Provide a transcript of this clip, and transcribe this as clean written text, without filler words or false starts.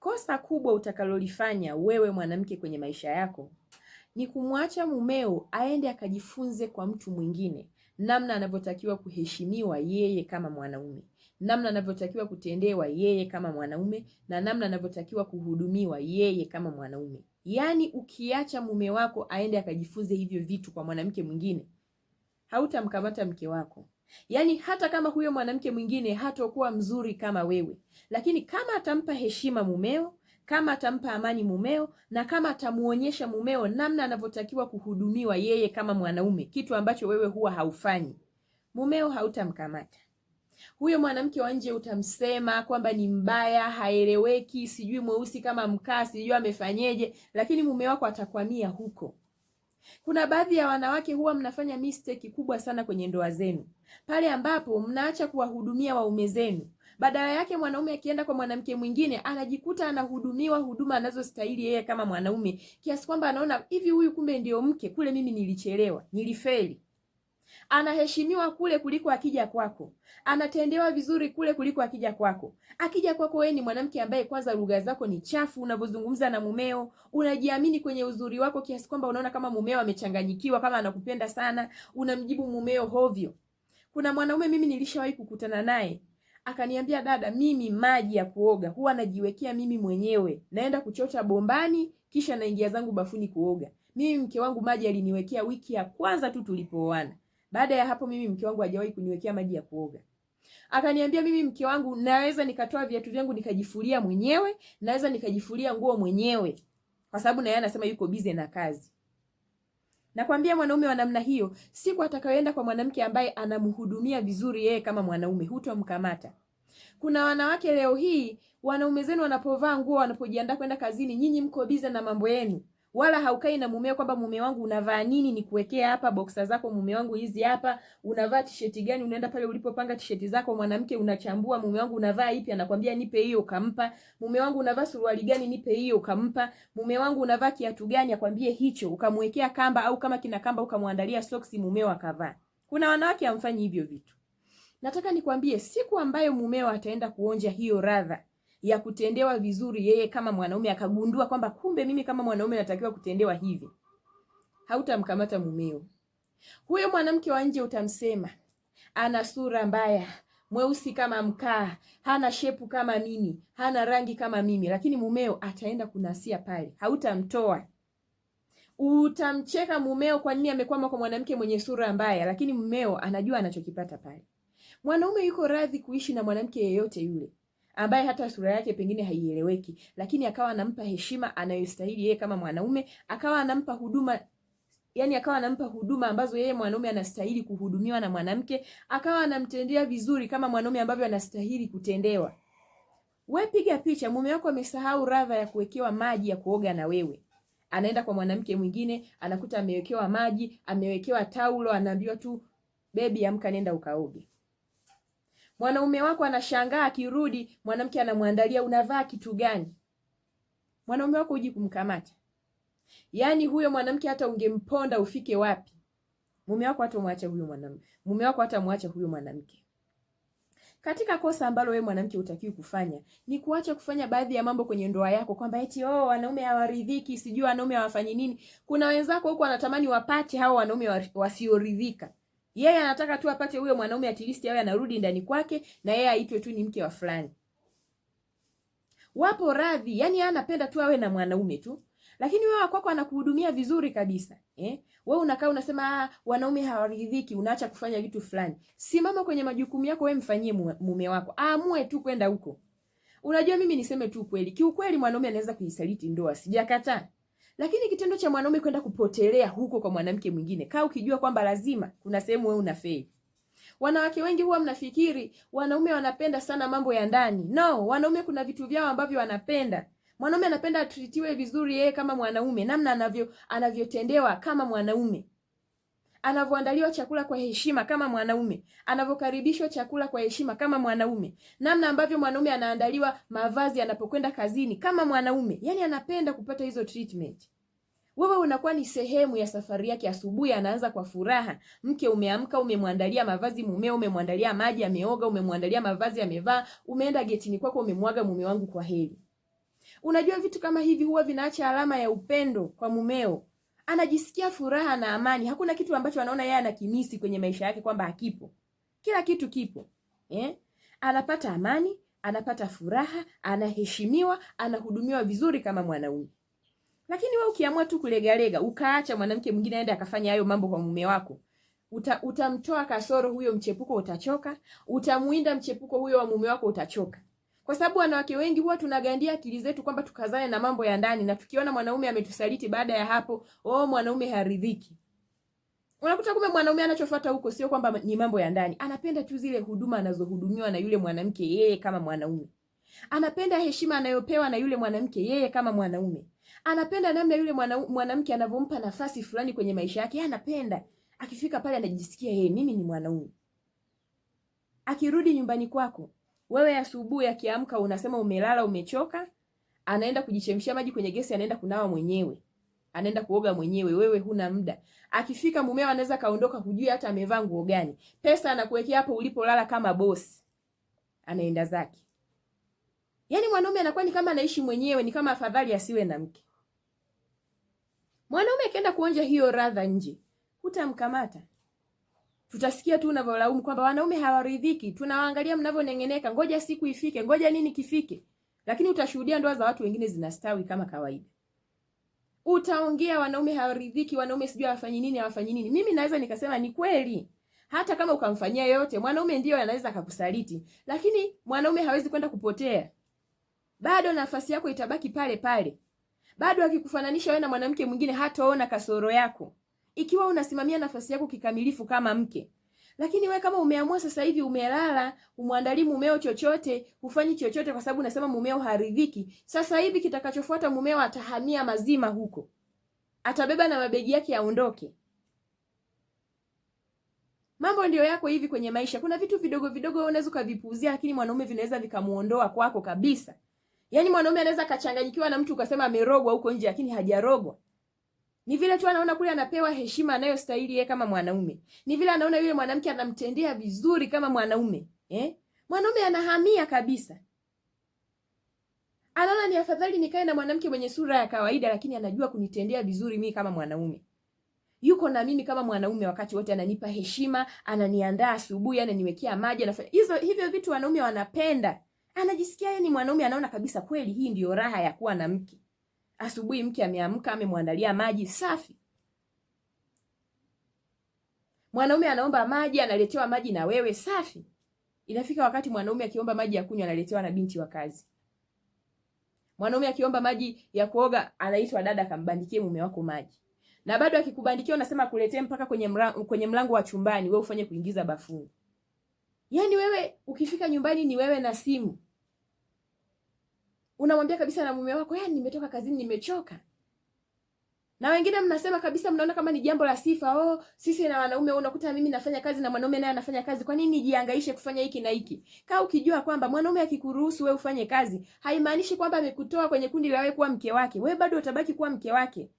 Kosa kubwa utakalolifanya wewe mwanamke kwenye maisha yako ni kumwacha mumeo aende akajifunze kwa mtu mwingine namna anavyotakiwa kuheshimiwa yeye kama mwanaume, namna anavyotakiwa kutendewa yeye kama mwanaume, na namna anavyotakiwa kuhudumiwa yeye kama mwanaume. Yaani ukiacha mume wako aende akajifunze hivyo vitu kwa mwanamke mwingine, hautamkamata mke wako. Yaani hata kama huyo mwanamke mwingine hatakuwa mzuri kama wewe, lakini kama atampa heshima mumeo, kama atampa amani mumeo, na kama atamuonyesha mumeo namna anavyotakiwa kuhudumiwa yeye kama mwanaume, kitu ambacho wewe huwa haufanyi, mumeo hautamkamata. Huyo mwanamke wa nje utamsema kwamba ni mbaya, haeleweki, sijui mweusi kama mkaa, sijui amefanyeje, lakini mume wako atakwamia huko. Kuna baadhi ya wanawake huwa mnafanya mistake kubwa sana kwenye ndoa zenu, pale ambapo mnaacha kuwahudumia waume zenu. Badala yake mwanaume akienda kwa mwanamke mwingine anajikuta anahudumiwa huduma anazostahili yeye kama mwanaume, kiasi kwamba anaona hivi, huyu kumbe ndio mke, kule mimi nilichelewa, nilifeli. Anaheshimiwa kule kuliko akija kwako, anatendewa vizuri kule kuliko akija kwako. Akija kwako wewe ni mwanamke ambaye kwanza lugha zako ni chafu, unavyozungumza na mumeo, unajiamini kwenye uzuri wako kiasi kwamba unaona kama mumeo amechanganyikiwa, kama anakupenda sana, unamjibu mumeo hovyo. Kuna mwanaume mimi nilishawahi kukutana naye, akaniambia, dada, mimi maji ya kuoga huwa najiwekea mimi mwenyewe, naenda kuchota bombani kisha naingia zangu bafuni kuoga. Mimi mke wangu maji aliniwekea wiki ya kwanza tu tulipooana. Baada ya hapo mimi mke wangu hajawahi kuniwekea maji ya kuoga. Akaniambia, mimi mke wangu naweza nikatoa viatu vyangu nikajifulia mwenyewe, naweza nikajifulia nguo mwenyewe, kwa sababu na yeye anasema yuko busy na kazi. Nakwambia mwanaume wa namna hiyo, siku atakayoenda kwa mwanamke ambaye anamhudumia vizuri yeye kama mwanaume, hutomkamata. Kuna wanawake leo hii, wanaume zenu wanapovaa nguo, wanapojiandaa kwenda kazini, nyinyi mko busy na mambo yenu. Wala haukai na mumeo kwamba mume wangu unavaa nini nikuwekea hapa boxer zako, mume wangu hizi hapa, unavaa t-shirt gani, unaenda pale ulipopanga t-shirt zako mwanamke unachambua, mume wangu unavaa ipi, anakwambia nipe hiyo ukampa. Mume wangu unavaa suruali gani, nipe hiyo ukampa. Mume wangu unavaa kiatu gani, akwambie hicho, ukamwekea kamba, au kama kina kamba ukamwandalia socks mumeo akavaa. Kuna wanawake hamfanyi hivyo vitu. Nataka nikwambie, siku ambayo mumeo ataenda kuonja hiyo radha ya kutendewa vizuri yeye kama mwanaume, akagundua kwamba kumbe mimi kama mwanaume natakiwa kutendewa hivi, hautamkamata mumeo. Huyo mwanamke wa nje utamsema ana sura mbaya, mweusi kama mkaa, hana shepu kama mimi, hana rangi kama mimi, lakini mumeo ataenda kunasia pale, hautamtoa. Utamcheka mumeo kwa nini amekwama kwa mwanamke mwenye sura mbaya, lakini mumeo anajua anachokipata pale. Mwanaume yuko radhi kuishi na mwanamke yeyote yule ambaye hata sura yake pengine haieleweki, lakini akawa anampa heshima anayostahili yeye kama mwanaume, akawa anampa huduma, yani akawa anampa huduma ambazo yeye mwanaume anastahili kuhudumiwa na mwanamke, akawa anamtendea vizuri kama mwanaume ambavyo anastahili kutendewa. Wewe piga picha, mume wako amesahau radha ya kuwekewa maji ya kuoga na wewe, anaenda kwa mwanamke mwingine, anakuta amewekewa maji, amewekewa taulo, anaambiwa tu baby amka nenda ukaoge. Mwanaume wako anashangaa akirudi, mwanamke anamwandalia unavaa kitu gani? Mwanaume wako uji kumkamata. Yaani huyo mwanamke hata ungemponda ufike wapi, mume wako hata muache huyo mwanamke. Mume wako hata muache huyo mwanamke. Katika kosa ambalo wewe mwanamke hutakiwi kufanya ni kuacha kufanya baadhi ya mambo kwenye ndoa yako, kwamba eti wanaume hawaridhiki, sijui wanaume hawafanyi nini. Kuna wenzako huko wanatamani wapate hao wanaume wasioridhika. Yeye anataka tu apate huyo mwanaume at least awe anarudi ndani kwake na yeye aitwe tu ni mke wa fulani. Wapo radhi, yani anapenda tu awe na mwanaume tu. Lakini wewe kwako anakuhudumia vizuri kabisa. Wewe unakaa unasema wanaume hawaridhiki, unaacha kufanya vitu fulani. Simama kwenye majukumu yako, wewe mfanyie mume wako. Aamue tu kwenda huko. Unajua mimi niseme tu kweli. Kiukweli mwanaume anaweza kuisaliti ndoa, sijakataa. Lakini kitendo cha mwanaume kwenda kupotelea huko kwa mwanamke mwingine, kaa ukijua kwamba lazima kuna sehemu wewe unafeli. Wanawake wengi huwa mnafikiri wanaume wanapenda sana mambo ya ndani. No, wanaume kuna vitu vyao ambavyo wanapenda. Mwanaume anapenda atritiwe vizuri yeye kama mwanaume, namna anavyotendewa kama mwanaume. Anavyoandaliwa chakula kwa heshima kama mwanaume, anavyokaribishwa chakula kwa heshima kama mwanaume, namna ambavyo mwanaume anaandaliwa mavazi anapokwenda kazini kama mwanaume. Yaani anapenda kupata hizo treatment. Wewe unakuwa ni sehemu ya safari yake. Asubuhi anaanza kwa furaha. Mke umeamka, umemwandalia mavazi mumeo, umemwandalia maji ameoga, umemwandalia mavazi amevaa, umeenda getini kwako umemwaga mume wangu kwa heri. Unajua vitu kama hivi huwa vinaacha alama ya upendo kwa mumeo. Anajisikia furaha na amani. Hakuna kitu ambacho anaona yeye anakimisi kwenye maisha yake kwamba hakipo. Kila kitu kipo. Anapata amani, anapata furaha, anaheshimiwa, anahudumiwa vizuri kama mwanaume. Lakini wewe ukiamua tu kulegalega, ukaacha mwanamke mwingine aende akafanya hayo mambo kwa mume wako, utamtoa kasoro huyo mchepuko, utachoka. Utamuinda mchepuko huyo wa mume wako, utachoka. Kwa sababu wanawake wengi huwa tunagandia akili zetu kwamba tukazane na mambo ya ndani, na tukiona mwanaume ametusaliti baada ya hapo, mwanaume haridhiki. Unakuta kumbe mwanaume anachofuata huko sio kwamba ni mambo ya ndani. Anapenda tu zile huduma anazohudumiwa na yule mwanamke yeye kama mwanaume. Anapenda heshima anayopewa na yule mwanamke yeye kama mwanaume. Anapenda namna yule mwanamke anavyompa nafasi fulani kwenye maisha yake. Anapenda. Akifika pale anajisikia mimi ni mwanaume. Akirudi nyumbani kwako, wewe asubuhi akiamka unasema umelala umechoka, anaenda kujichemshia maji kwenye gesi, anaenda kunawa mwenyewe. Anaenda kuoga mwenyewe, wewe huna muda. Akifika mumeo anaweza kaondoka, hujui hata amevaa nguo gani. Pesa anakuwekea hapo ulipolala kama boss. Anaenda zake. Yaani mwanaume anakuwa ni kama anaishi mwenyewe, ni kama afadhali asiwe na mke. Mwanaume akaenda kuonja hiyo radha nje, hutamkamata. Tutasikia tu unavyolaumu kwamba wanaume hawaridhiki, tunawaangalia mnavyonengeneka, ngoja siku ifike, ngoja nini kifike. Lakini utashuhudia ndoa za watu wengine zinastawi kama kawaida. Utaongea wanaume hawaridhiki, wanaume sijui hawafanyi nini. Mimi naweza nikasema ni kweli. Hata kama ukamfanyia yote, mwanaume ndio anaweza akakusaliti, lakini mwanaume hawezi kwenda kupotea. Bado nafasi yako itabaki pale pale. Bado akikufananisha wewe na mwanamke mwingine hataona kasoro yako, ikiwa unasimamia nafasi yako kikamilifu kama mke. Lakini wewe kama umeamua sasa hivi umelala, umwandalie mumeo chochote, ufanyi chochote kwa sababu unasema mumeo haridhiki, sasa hivi kitakachofuata mumeo atahamia mazima huko. Atabeba na mabegi yake aondoke. Mambo ndio yako hivi kwenye maisha. Kuna vitu vidogo vidogo unaweza kuvipuuzia, lakini mwanaume vinaweza vikamuondoa kwako kabisa. Yaani mwanaume anaweza kachanganyikiwa na mtu ukasema amerogwa huko nje, lakini hajarogwa. Ni vile tu anaona kule anapewa heshima anayostahili yeye kama mwanaume. Ni vile anaona yule mwanamke anamtendea vizuri kama mwanaume. Mwanaume anahamia kabisa. Anaona ni afadhali nikae na mwanamke mwenye sura ya kawaida, lakini anajua kunitendea vizuri mimi kama mwanaume. Yuko na mimi kama mwanaume wakati wote, ananipa heshima, ananiandaa asubuhi, ananiwekea maji, anafanya hivyo vitu wanaume wanapenda. Anajisikia yeye ni mwanaume, anaona kabisa kweli hii ndio raha ya kuwa na mke. Asubuhi mke ameamka, amemwandalia maji safi. Mwanaume anaomba maji, analetewa maji na wewe safi. Inafika wakati mwanaume akiomba maji ya kunywa analetewa na binti wa kazi. Mwanaume akiomba maji ya kuoga anaitwa dada kambandikie mume wako maji. Na bado akikubandikia unasema kuletee mpaka kwenye mlango wa chumbani, wewe ufanye kuingiza bafuni. Yaani wewe ukifika nyumbani ni wewe na simu. Unamwambia kabisa na mume wako, nimetoka kazini nimechoka. Na wengine mnasema kabisa, mnaona kama ni jambo la sifa. Sisi na wanaume unakuta mimi nafanya kazi na mwanaume naye anafanya kazi. Kwa nini nijihangaishe kufanya hiki na hiki? Kaa ukijua kwamba mwanaume akikuruhusu wewe ufanye kazi, haimaanishi kwamba amekutoa kwenye kundi la wewe kuwa mke wake. Wewe bado utabaki kuwa mke wake.